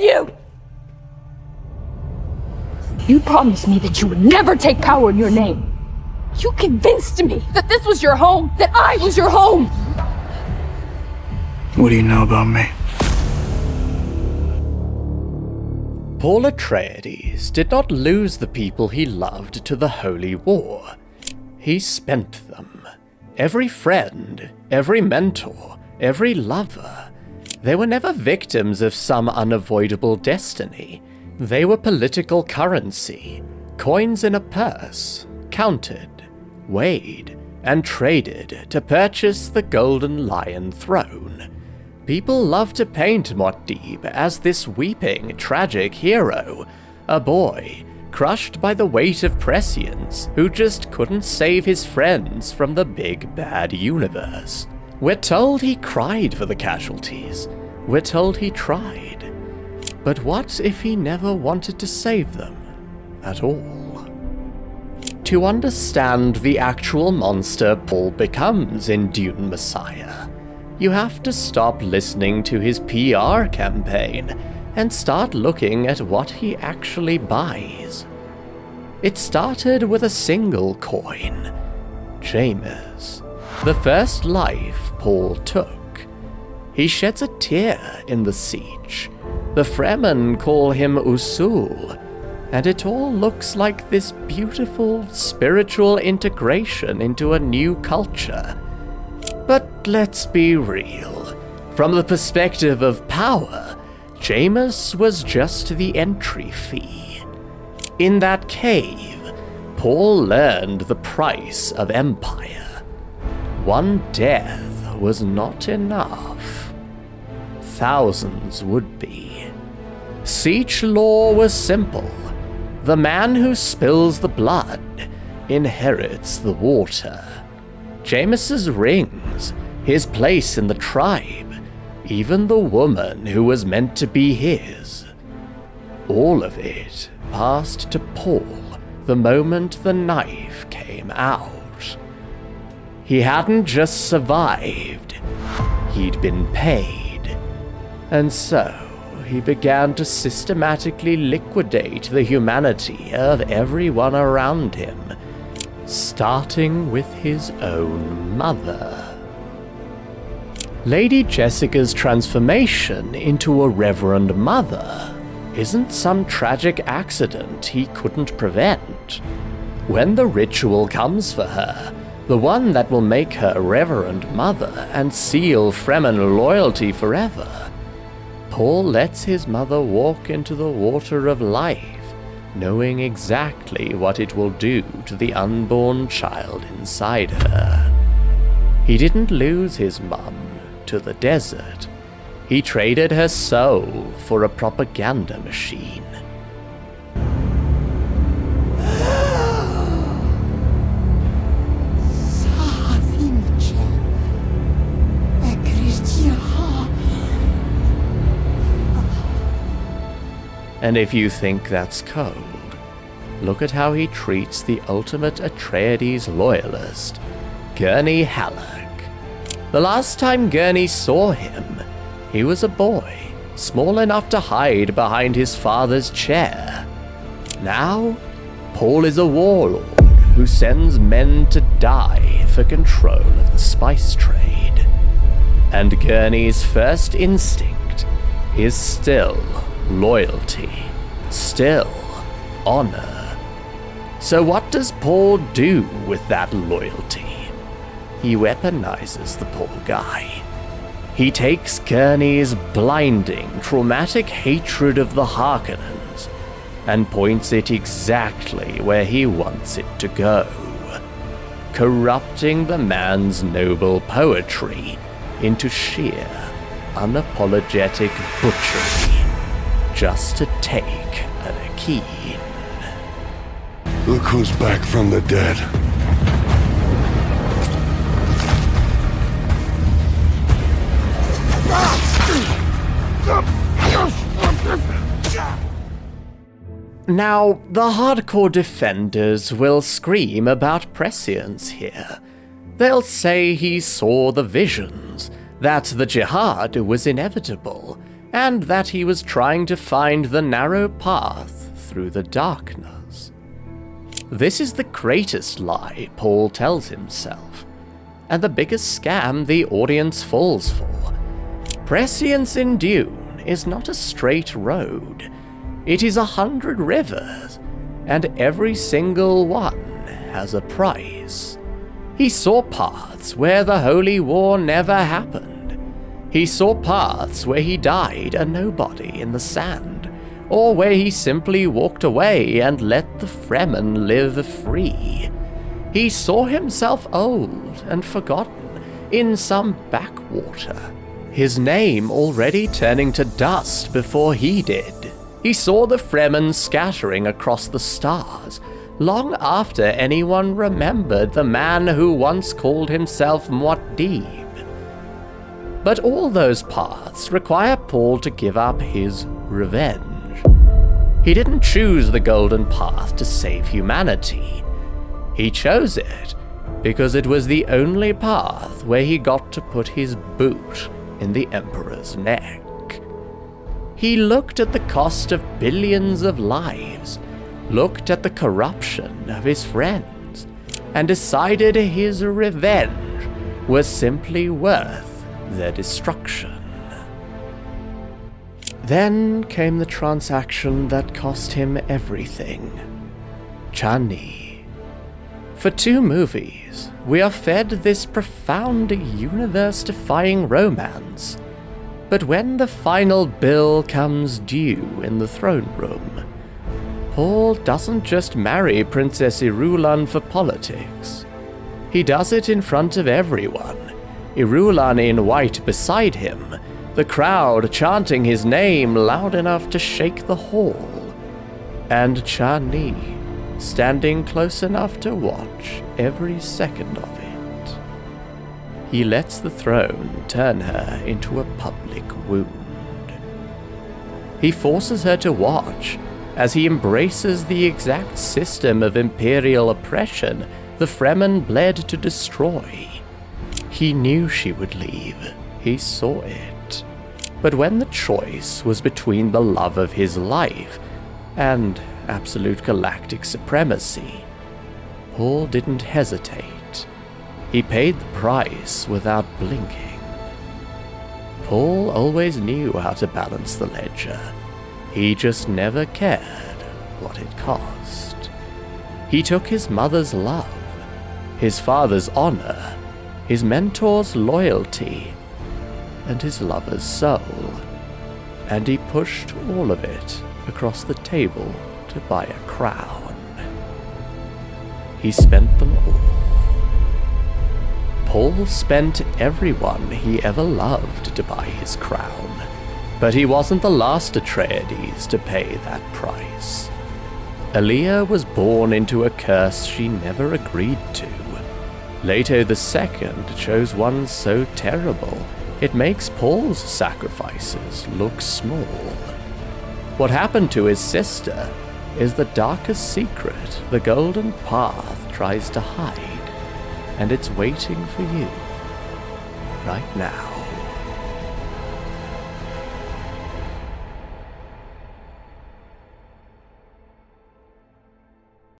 at you! You promised me that you would never take power in your name. You convinced me that this was your home, that I was your home! What do you know about me? Paul Atreides did not lose the people he loved to the Holy War. He spent them. Every friend, every mentor, every lover. They were never victims of some unavoidable destiny. They were political currency, coins in a purse, counted, weighed, and traded to purchase the Golden Lion throne. People love to paint Muad'Dib as this weeping, tragic hero, a boy crushed by the weight of prescience who just couldn't save his friends from the big bad universe. We're told he cried for the casualties. We're told he tried. But what if he never wanted to save them at all? To understand the actual monster Paul becomes in Dune Messiah, you have to stop listening to his PR campaign and start looking at what he actually buys. It started with a single coin, Jameis, the first life Paul took. He sheds a tear in the siege. The Fremen call him Usul, and it all looks like this beautiful spiritual integration into a new culture. But let's be real. From the perspective of power, Jameis was just the entry fee. In that cave, Paul learned the price of empire. One death was not enough. Thousands would be. Siege law was simple. The man who spills the blood inherits the water. Jameis's rings, his place in the tribe, even the woman who was meant to be his. All of it passed to Paul the moment the knife came out. He hadn't just survived, he'd been paid. And so he began to systematically liquidate the humanity of everyone around him, starting with his own mother. Lady Jessica's transformation into a Reverend Mother isn't some tragic accident he couldn't prevent. When the ritual comes for her, the one that will make her Reverend Mother and seal Fremen loyalty forever, Paul lets his mother walk into the water of life, knowing exactly what it will do to the unborn child inside her. He didn't lose his mum to the desert. He traded her soul for a propaganda machine. And if you think that's cold, look at how he treats the ultimate Atreides loyalist, Gurney Halleck. The last time Gurney saw him, he was a boy, small enough to hide behind his father's chair. Now, Paul is a warlord who sends men to die for control of the spice trade. And Gurney's first instinct is still loyalty, still honor. So what does Paul do with that loyalty? He weaponizes the poor guy. He takes Gurney's blinding, traumatic hatred of the Harkonnens and points it exactly where he wants it to go, corrupting the man's noble poetry into sheer, unapologetic butchery, just to take an Akeem. Look who's back from the dead. Now, the hardcore defenders will scream about prescience here. They'll say he saw the visions, that the jihad was inevitable, and that he was trying to find the narrow path through the darkness. This is the greatest lie Paul tells himself, and the biggest scam the audience falls for. Prescience in Dune is not a straight road. It is 100 rivers, and every single one has a price. He saw paths where the Holy War never happened. He saw paths where he died a nobody in the sand, or where he simply walked away and let the Fremen live free. He saw himself old and forgotten in some backwater, his name already turning to dust before he did. He saw the Fremen scattering across the stars, long after anyone remembered the man who once called himself Muad'Dib. But all those paths require Paul to give up his revenge. He didn't choose the golden path to save humanity. He chose it because it was the only path where he got to put his boot in the Emperor's neck. He looked at the cost of billions of lives, looked at the corruption of his friends, and decided his revenge was simply worth their destruction. Then came the transaction that cost him everything. Chani. For 2 movies, we are fed this profound universe-defying romance. But when the final bill comes due in the throne room, Paul doesn't just marry Princess Irulan for politics. He does it in front of everyone. Irulan in white beside him, the crowd chanting his name loud enough to shake the hall, and Chani standing close enough to watch every second of it. He lets the throne turn her into a public wound. He forces her to watch as he embraces the exact system of imperial oppression the Fremen bled to destroy. He knew she would leave. He saw it. But when the choice was between the love of his life and absolute galactic supremacy, Paul didn't hesitate. He paid the price without blinking. Paul always knew how to balance the ledger. He just never cared what it cost. He took his mother's love, his father's honor, his mentor's loyalty, and his lover's soul, and he pushed all of it across the table to buy a crown. He spent them all. Paul spent everyone he ever loved to buy his crown, but he wasn't the last Atreides to pay that price. Aaliyah was born into a curse she never agreed to. Leto II chose one so terrible, it makes Paul's sacrifices look small. What happened to his sister is the darkest secret the Golden Path tries to hide, and it's waiting for you right now.